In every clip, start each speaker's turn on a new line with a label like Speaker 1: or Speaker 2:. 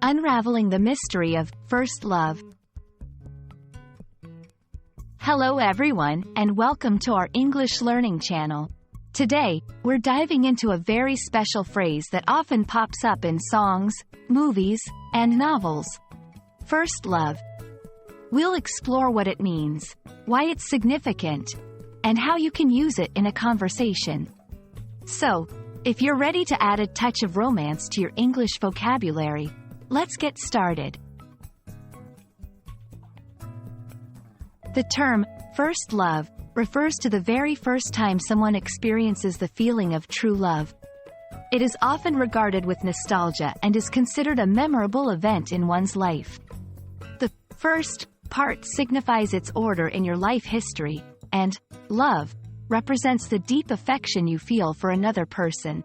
Speaker 1: Unraveling the mystery of first love. Hello everyone, and welcome to our English learning channel. Today, we're diving into a very special phrase that often pops up in songs, movies, and novels. First love. We'll explore what it means, why it's significant, and how you can use it in a conversation. So, if you're ready to add a touch of romance to your English vocabulary, let's get started. The term, first love, refers to the very first time someone experiences the feeling of true love. It is often regarded with nostalgia and is considered a memorable event in one's life. The first part signifies its order in your life history, and love represents the deep affection you feel for another person.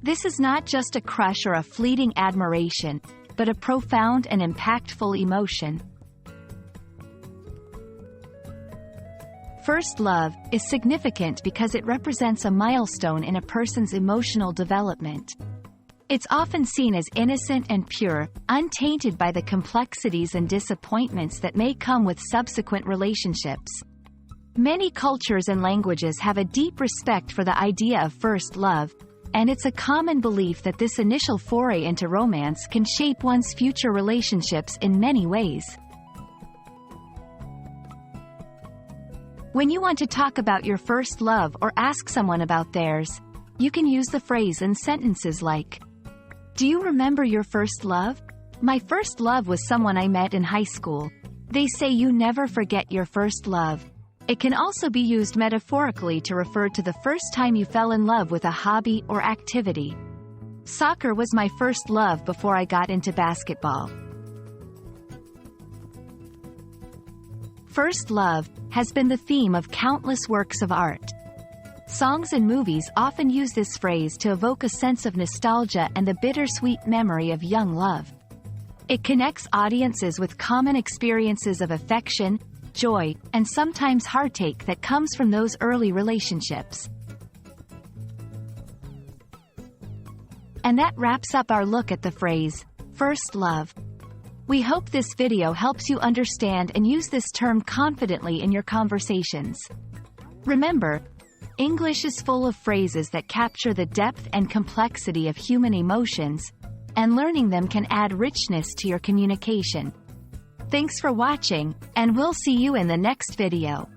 Speaker 1: This is not just a crush or a fleeting admiration, but a profound and impactful emotion. First love is significant because it represents a milestone in a person's emotional development. It's often seen as innocent and pure, untainted by the complexities and disappointments that may come with subsequent relationships. Many cultures and languages have a deep respect for the idea of first love, and it's a common belief that this initial foray into romance can shape one's future relationships in many ways. When you want to talk about your first love or ask someone about theirs, you can use the phrase in sentences like, "Do you remember your first love? My first love was someone I met in high school." They say you never forget your first love. It can also be used metaphorically to refer to the first time you fell in love with a hobby or activity. Soccer was my first love before I got into basketball. First love has been the theme of countless works of art. Songs and movies often use this phrase to evoke a sense of nostalgia and the bittersweet memory of young love. It connects audiences with common experiences of affection, joy, and sometimes heartache that comes from those early relationships. And that wraps up our look at the phrase, first love. We hope this video helps you understand and use this term confidently in your conversations. Remember, English is full of phrases that capture the depth and complexity of human emotions, and learning them can add richness to your communication. Thanks for watching, and we'll see you in the next video.